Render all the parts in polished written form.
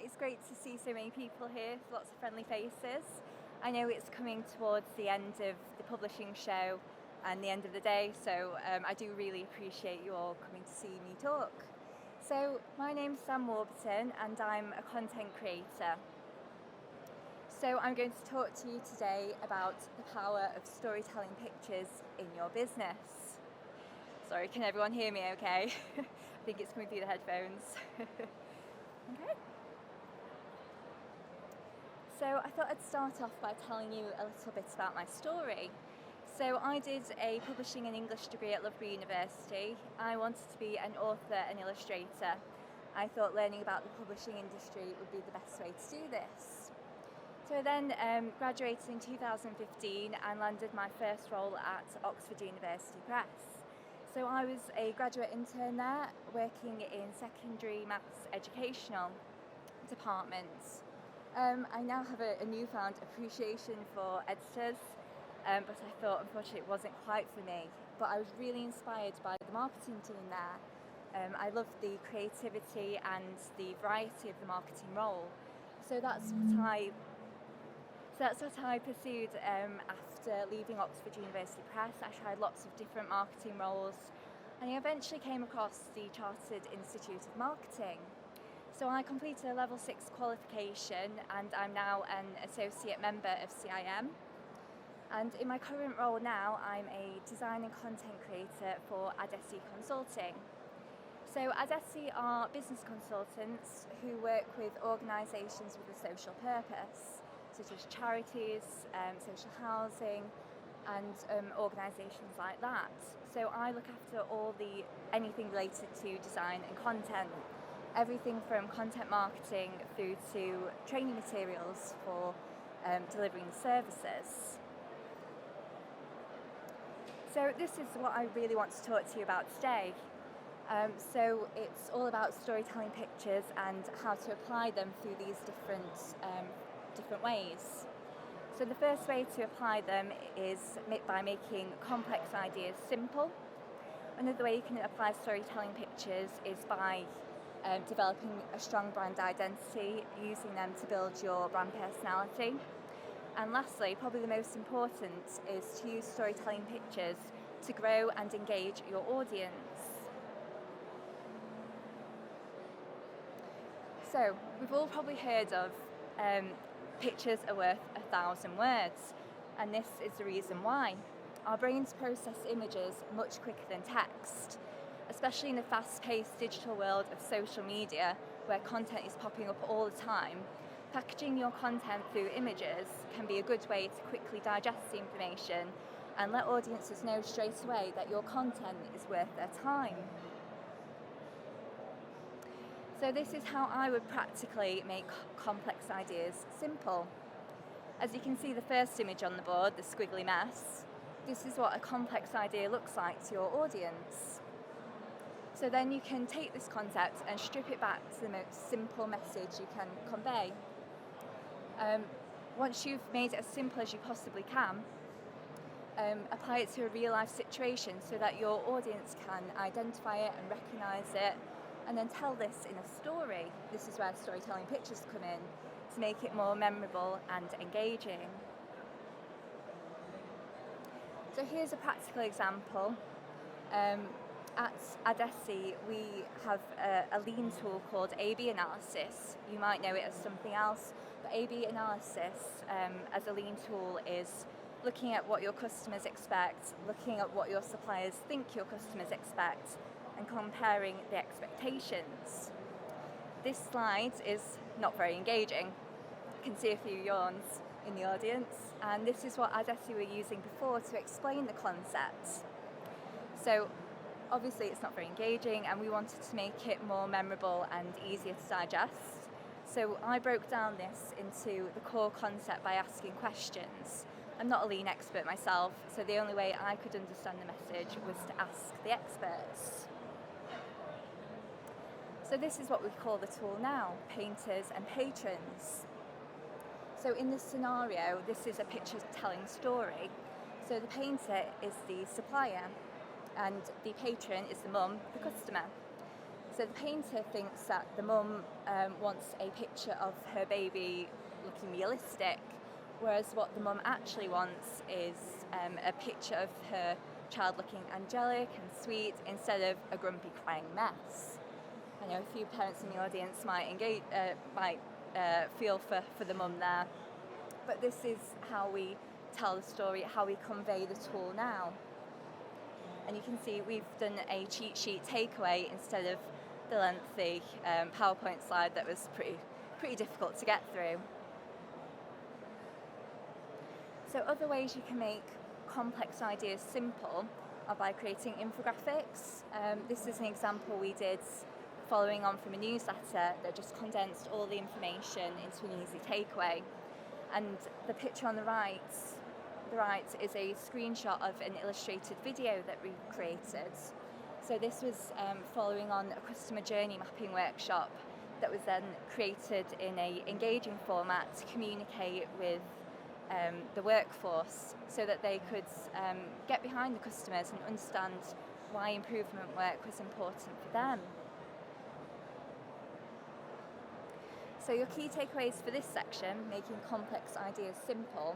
It's great to see so many people here, lots of friendly faces. I know it's coming towards the end of the publishing show and the end of the day, so I do really appreciate you all coming to see me talk. So my name's Sam Warburton and I'm a content creator. So I'm going to talk to you today about the power of storytelling pictures in your business. Sorry, can everyone hear me okay? I think it's coming through the headphones. Okay. So I thought I'd start off by telling you a little bit about my story. So I did a publishing and English degree at Loughborough University. I wanted to be an author and illustrator. I thought learning about the publishing industry would be the best way to do this. So I then graduated in 2015 and landed my first role at Oxford University Press. So I was a graduate intern there, working in secondary maths educational department. I now have a newfound appreciation for editors, but I thought unfortunately it wasn't quite for me. But I was really inspired by the marketing team there. I loved the creativity and the variety of the marketing role. So that's what I pursued after leaving Oxford University Press. I tried lots of different marketing roles and I eventually came across the Chartered Institute of Marketing. So I completed a level 6 qualification and I'm now an associate member of CIM. And in my current role now, I'm a design and content creator for M.I.C.E Consulting. So M.I.C.E are business consultants who work with organisations with a social purpose, such as charities, social housing and organisations like that. So I look after anything related to design and content, everything from content marketing through to training materials for delivering services. So this is what I really want to talk to you about today. So it's all about storytelling pictures and how to apply them through these different ways. So the first way to apply them is by making complex ideas simple. Another way you can apply storytelling pictures is by developing a strong brand identity, using them to build your brand personality. And lastly, probably the most important, is to use storytelling pictures to grow and engage your audience. So we've all probably heard of pictures are worth 1,000 words, and this is the reason why. Our brains process images much quicker than text, especially in the fast-paced digital world of social media where content is popping up all the time. Packaging your content through images can be a good way to quickly digest the information and let audiences know straight away that your content is worth their time. So this is how I would practically make complex ideas simple. As you can see the first image on the board, the squiggly mess, this is what a complex idea looks like to your audience. So then you can take this concept and strip it back to the most simple message you can convey. Once you've made it as simple as you possibly can, apply it to a real life situation so that your audience can identify it and recognise it, and then tell this in a story. This is where storytelling pictures come in, to make it more memorable and engaging. So here's a practical example. At M.I.C.E we have a lean tool called A/B analysis. You might know it as something else, but A/B analysis as a lean tool is looking at what your customers expect, looking at what your suppliers think your customers expect, and comparing the expectations. This slide is not very engaging. You can see a few yawns in the audience, and this is what M.I.C.E were using before to explain the concept. So obviously it's not very engaging and we wanted to make it more memorable and easier to digest. So I broke down this into the core concept by asking questions. I'm not a lean expert myself, so the only way I could understand the message was to ask the experts. So this is what we call the tool now, painters and patrons. So in this scenario, this is a picture telling story. So the painter is the supplier and the patron is the mum, the customer. So the painter thinks that the mum wants a picture of her baby looking realistic, whereas what the mum actually wants is a picture of her child looking angelic and sweet instead of a grumpy crying mess. I know a few parents in the audience might feel for the mum there, but this is how we tell the story, how we convey the tool now. And you can see we've done a cheat sheet takeaway instead of the lengthy PowerPoint slide that was pretty difficult to get through. So other ways you can make complex ideas simple are by creating infographics. This is an example we did following on from a newsletter that just condensed all the information into an easy takeaway. And the picture on the right is a screenshot of an illustrated video that we created. So this was following on a customer journey mapping workshop that was then created in an engaging format to communicate with the workforce so that they could get behind the customers and understand why improvement work was important for them. So your key takeaways for this section, making complex ideas simple,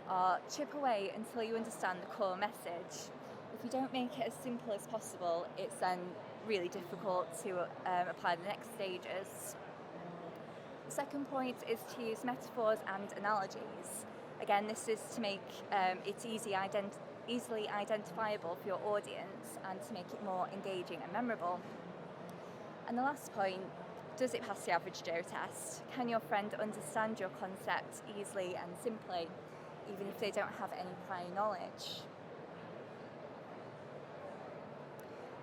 are chip away until you understand the core message. If you don't make it as simple as possible, it's then really difficult to apply the next stages. The second point is to use metaphors and analogies. Again, this is to make it easily identifiable for your audience and to make it more engaging and memorable. And the last point, does it pass the average Joe test? Can your friend understand your concept easily and simply, even if they don't have any prior knowledge?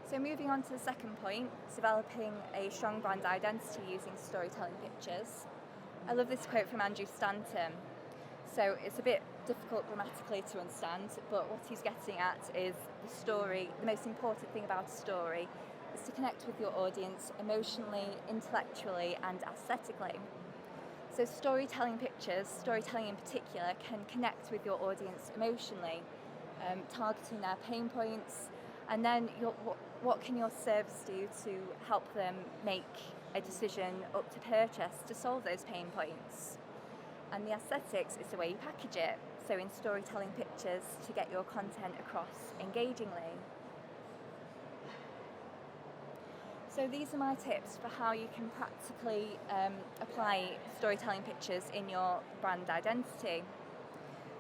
So moving on to the second point, developing a strong brand identity using storytelling pictures. I love this quote from Andrew Stanton. So it's a bit difficult grammatically to understand, but what he's getting at is the story. The most important thing about a story is to connect with your audience emotionally, intellectually, and aesthetically. So storytelling pictures, storytelling in particular, can connect with your audience emotionally, targeting their pain points, and then what can your service do to help them make a decision up to purchase to solve those pain points? And the aesthetics is the way you package it, so in storytelling pictures to get your content across engagingly. So these are my tips for how you can practically apply storytelling pictures in your brand identity.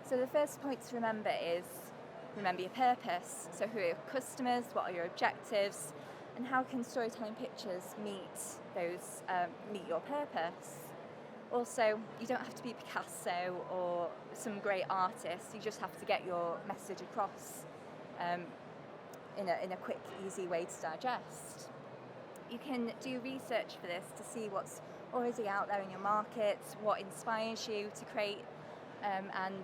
So the first point to remember is remember your purpose. So who are your customers, what are your objectives, and how can storytelling pictures meet your purpose? Also, you don't have to be Picasso or some great artist, you just have to get your message across in a quick, easy way to digest. You can do research for this to see what's already out there in your market, what inspires you to create, and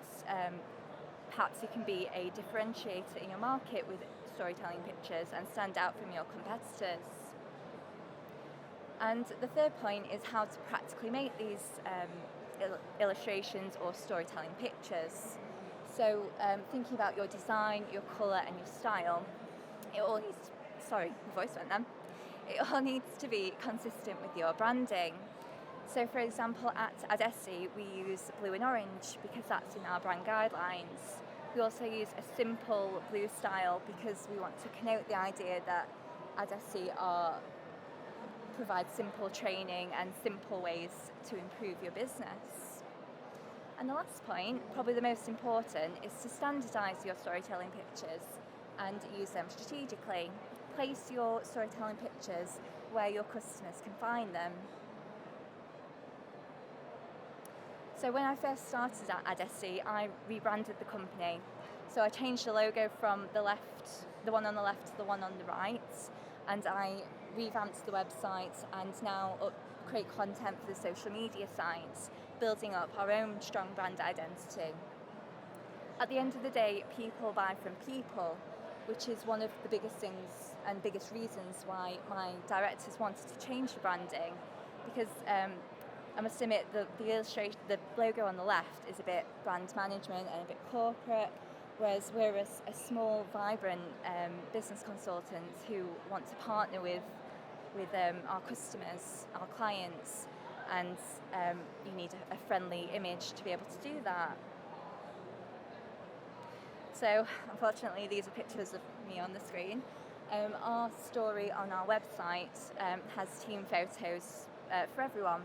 perhaps you can be a differentiator in your market with storytelling pictures and stand out from your competitors. And the third point is how to practically make these illustrations or storytelling pictures. So thinking about your design, your colour and your style, it all needs to be consistent with your branding. So for example, at M.I.C.E we use blue and orange because that's in our brand guidelines. We also use a simple blue style because we want to connote the idea that M.I.C.E provide simple training and simple ways to improve your business. And the last point, probably the most important, is to standardise your storytelling pictures and use them strategically. Place your storytelling pictures where your customers can find them. So when I first started at M.I.C.E, I rebranded the company. So I changed the logo from the one on the left to the one on the right, and I revamped the website and now create content for the social media sites, building up our own strong brand identity. At the end of the day, people buy from people, which is one of the biggest things and biggest reasons why my directors wanted to change the branding, because I must admit the logo on the left is a bit brand management and a bit corporate, whereas we're a small, vibrant business consultant who want to partner with with our customers, our clients, and you need a friendly image to be able to do that. So unfortunately these are pictures of me on the screen. Our story on our website has team photos for everyone,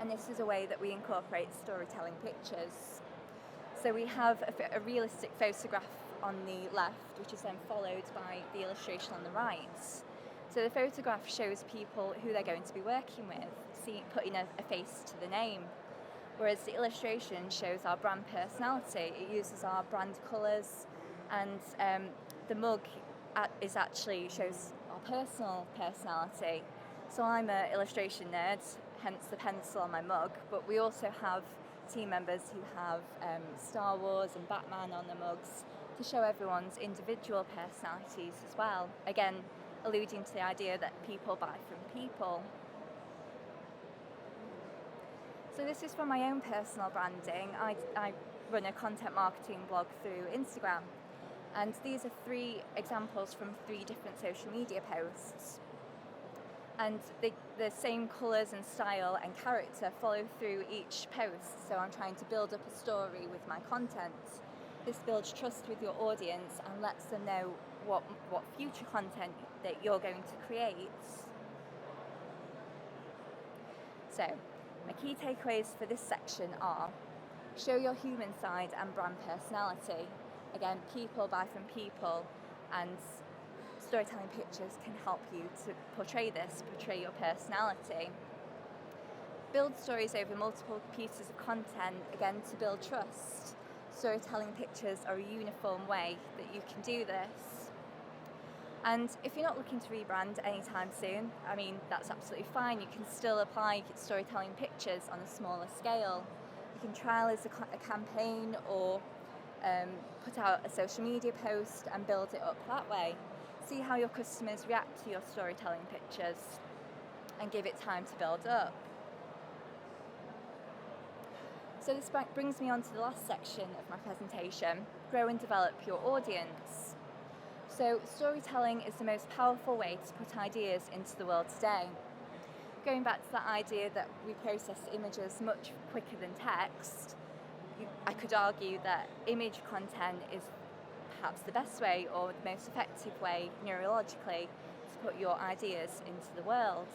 and this is a way that we incorporate storytelling pictures. So we have a realistic photograph on the left, which is then followed by the illustration on the right. So the photograph shows people who they're going to be working with, putting a face to the name, whereas the illustration shows our brand personality. It uses our brand colours, and the mug shows our personal personality. So I'm an illustration nerd, hence the pencil on my mug, but we also have team members who have Star Wars and Batman on the mugs to show everyone's individual personalities as well. Again, alluding to the idea that people buy from people. So this is from my own personal branding. I run a content marketing blog through Instagram, and these are 3 examples from 3 different social media posts. And the same colours and style and character follow through each post, so I'm trying to build up a story with my content. This builds trust with your audience and lets them know what future content that you're going to create. So, my key takeaways for this section are: show your human side and brand personality. Again, people buy from people, and storytelling pictures can help you to portray your personality. Build stories over multiple pieces of content, again to build trust. Storytelling pictures are a uniform way that you can do this. And if you're not looking to rebrand anytime soon, I mean, that's absolutely fine. You can still apply storytelling pictures on a smaller scale. You can trial as a campaign, or put out a social media post and build it up that way. See how your customers react to your storytelling pictures and give it time to build up. So this brings me on to the last section of my presentation: grow and develop your audience. So storytelling is the most powerful way to put ideas into the world today. Going back to that idea that we process images much quicker than text, I could argue that image content is perhaps the best way, or the most effective way neurologically, to put your ideas into the world.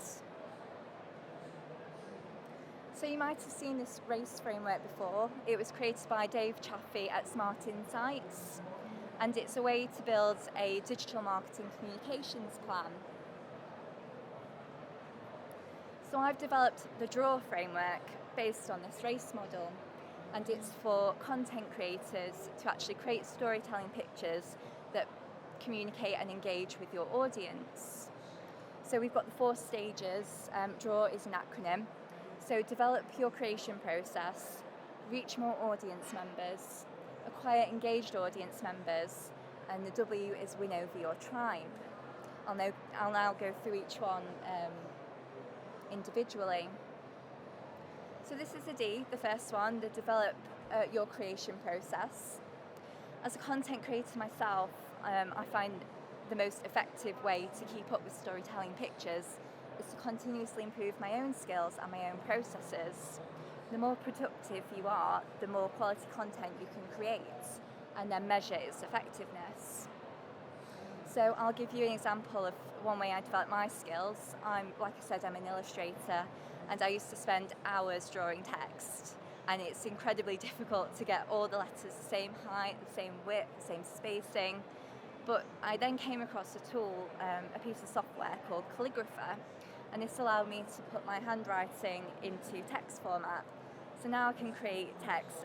So you might have seen this race framework before. It was created by Dave Chaffee at Smart Insights, and it's a way to build a digital marketing communications plan. So I've developed the DRAW framework based on this race model, and it's for content creators to actually create storytelling pictures that communicate and engage with your audience. So we've got the 4 stages. DRAW is an acronym. So develop your creation process, reach more audience members, acquire engaged audience members, and the W is win over your tribe. I'll now go through each one individually. So this is the D, the first one, the develop your creation process. As a content creator myself, I find the most effective way to keep up with storytelling pictures is to continuously improve my own skills and my own processes. The more productive you are, the more quality content you can create, and then measure its effectiveness. So I'll give you an example of one way I develop my skills. Like I said, I'm an illustrator, and I used to spend hours drawing text, and it's incredibly difficult to get all the letters the same height, the same width, the same spacing. But I then came across a tool, a piece of software called Calligrapher, and this allowed me to put my handwriting into text format. So now I can create text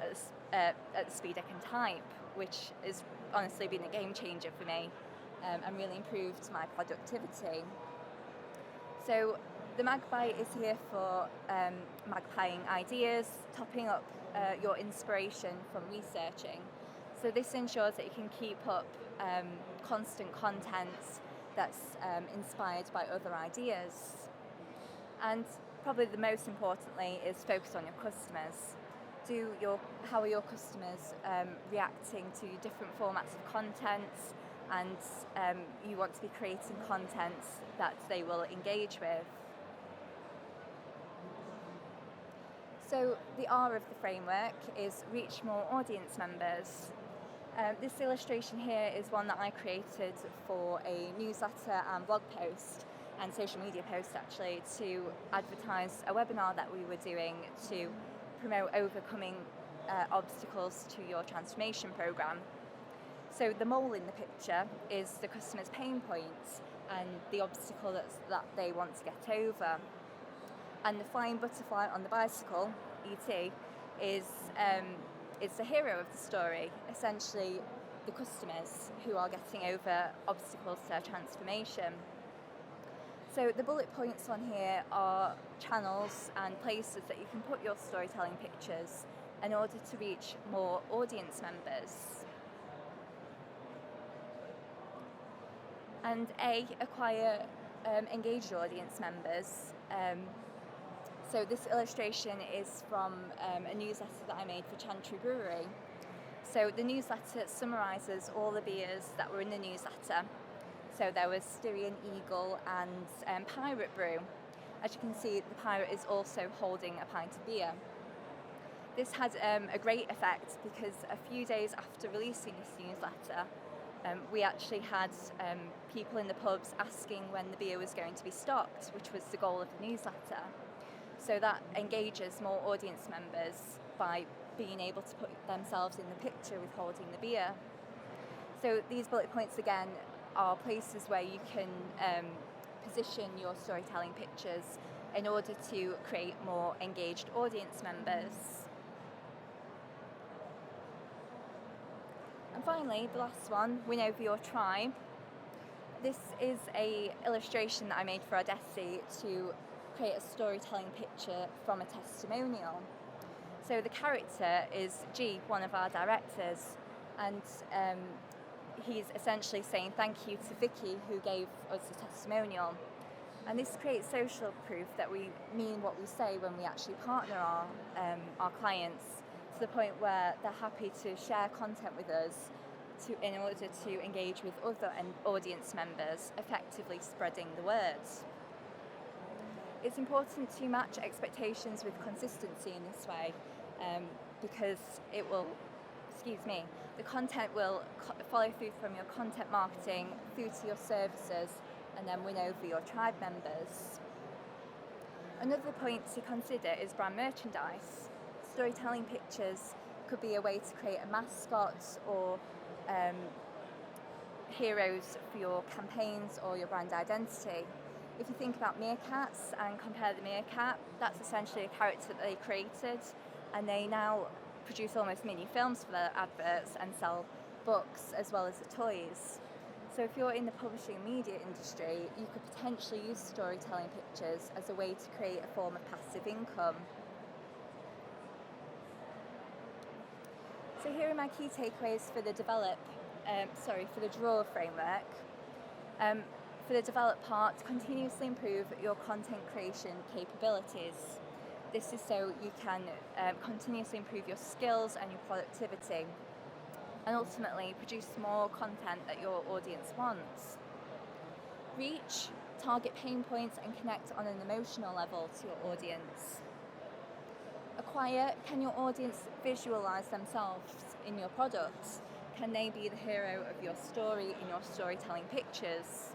at the speed I can type, which has honestly been a game changer for me, and really improved my productivity. So the Magpie is here for magpieing ideas, topping up your inspiration from researching. So this ensures that you can keep up constant content that's inspired by other ideas. And probably the most importantly is focus on your customers. How are your customers reacting to different formats of content, and you want to be creating content that they will engage with. So the R of the framework is reach more audience members. This illustration here is one that I created for a newsletter and blog post and social media post actually, to advertise a webinar that we were doing to promote overcoming obstacles to your transformation programme. So the mole in the picture is the customer's pain point and the obstacle that they want to get over. And the flying butterfly on the bicycle, E.T., is the hero of the story, essentially the customers who are getting over obstacles to their transformation. So the bullet points on here are channels and places that you can put your storytelling pictures in order to reach more audience members. And A, acquire engaged audience members. So this illustration is from a newsletter that I made for Chantry Brewery. So the newsletter summarises all the beers that were in the newsletter. So there was Styrian Eagle and Pirate Brew. As you can see, the pirate is also holding a pint of beer. This had a great effect because a few days after releasing this newsletter, we actually had people in the pubs asking when the beer was going to be stocked, which was the goal of the newsletter. So that engages more audience members by being able to put themselves in the picture with holding the beer. So these bullet points again are places where you can position your storytelling pictures in order to create more engaged audience members. And finally, the last one, win over your tribe. This is an illustration that I made for Odessi to create a storytelling picture from a testimonial. So the character is G, one of our directors, and he's essentially saying thank you to Vicky who gave us the testimonial. And this creates social proof that we mean what we say when we actually partner our clients, to the point where they're happy to share content with us in order to engage with other audience members, effectively spreading the words. It's important to match expectations with consistency in this way, because the content will follow through from your content marketing through to your services and then win over your tribe members. Another point to consider is brand merchandise. Storytelling pictures could be a way to create a mascot or heroes for your campaigns or your brand identity. If you think about meerkats and compare the meerkat, that's essentially a character that they created, and they now produce almost mini films for their adverts and sell books as well as the toys. So if you're in the publishing and media industry, you could potentially use storytelling pictures as a way to create a form of passive income. So here are my key takeaways for the draw framework. For the develop part, continuously improve your content creation capabilities. This is so you can continuously improve your skills and your productivity, and ultimately produce more content that your audience wants. Reach, target pain points and connect on an emotional level to your audience. Acquire, can your audience visualise themselves in your products? Can they be the hero of your story in your storytelling pictures?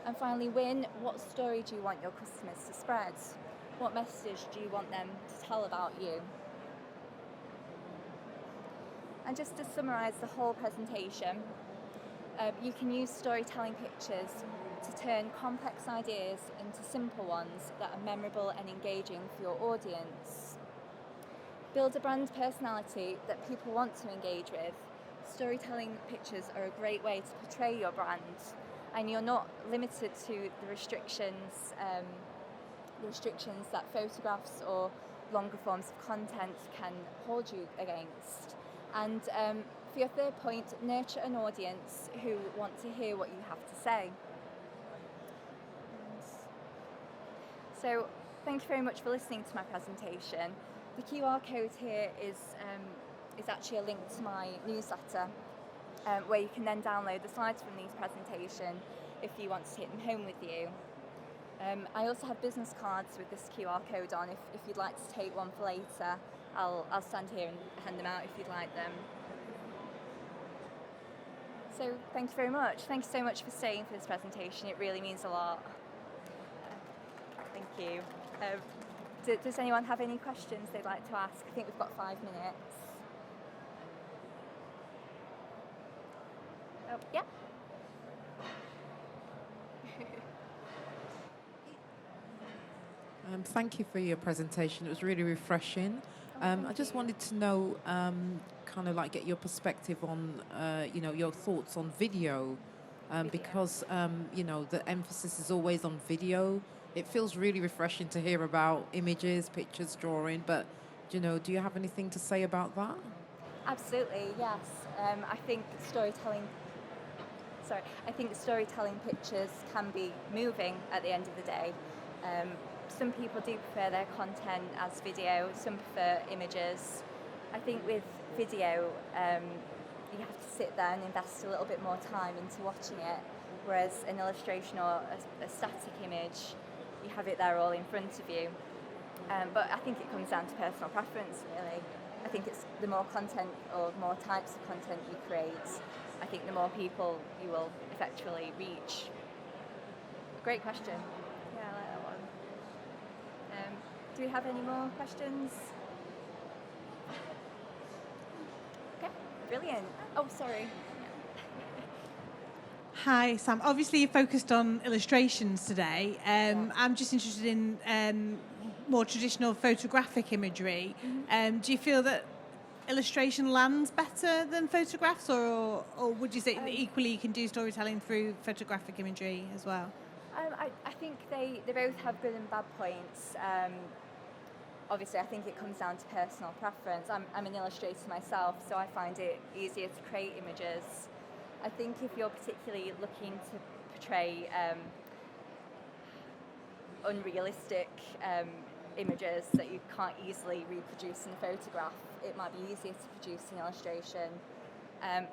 And finally, win, what story do you want your customers to spread? What message do you want them to tell about you? And just to summarise the whole presentation, you can use storytelling pictures to turn complex ideas into simple ones that are memorable and engaging for your audience. Build a brand personality that people want to engage with. Storytelling pictures are a great way to portray your brand, and you're not limited to the restrictions that photographs or longer forms of content can hold you against. And for your third point, nurture an audience who want to hear what you have to say. So thank you very much for listening to my presentation. The QR code here is actually a link to my newsletter. where you can then download the slides from these presentations if you want to take them home with you. I also have business cards with this QR code on. If you'd like to take one for later, I'll stand here and hand them out if you'd like them. So thank you very much. Thank you so much for staying for this presentation. It really means a lot. Thank you. Does anyone have any questions they'd like to ask? I think we've got 5 minutes. Oh, yeah. Thank you for your presentation. It was really refreshing. I just wanted to know, kind of like get your perspective on, your thoughts on video, because, the emphasis is always on video. It feels really refreshing to hear about images, pictures, drawing, but, do you have anything to say about that? Absolutely, yes. I think storytelling pictures can be moving at the end of the day. Some people do prefer their content as video, some prefer images. I think with video, you have to sit there and invest a little bit more time into watching it, whereas an illustration or a static image, you have it there all in front of you. But I think it comes down to personal preference, really. I think it's the more content or more types of content you create, I think the more people you will effectually reach. Great question. Yeah, I like that one. Do we have any more questions? Okay, brilliant. Oh, sorry. Hi, Sam. Obviously, you focused on illustrations today. I'm just interested in more traditional photographic imagery. Mm-hmm. Do you feel that illustration lands better than photographs, or would you say that equally you can do storytelling through photographic imagery as well? I think they both have good and bad points. Obviously, I think it comes down to personal preference. I'm an illustrator myself, so I find it easier to create images. I think if you're particularly looking to portray unrealistic images that you can't easily reproduce in a photograph, it might be easier to produce an illustration.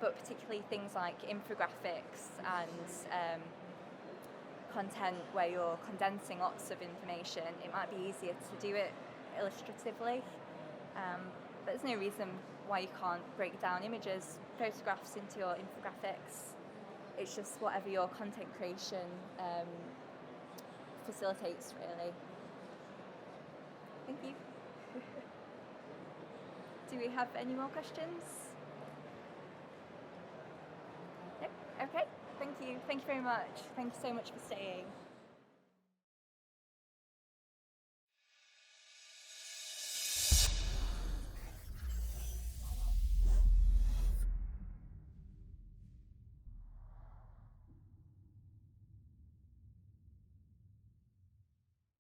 But particularly things like infographics and content where you're condensing lots of information, it might be easier to do it illustratively. But there's no reason why you can't break down images, photographs into your infographics. It's just whatever your content creation facilitates, really. Thank you. Do we have any more questions? No? Okay. Thank you. Thank you very much. Thank you so much for staying.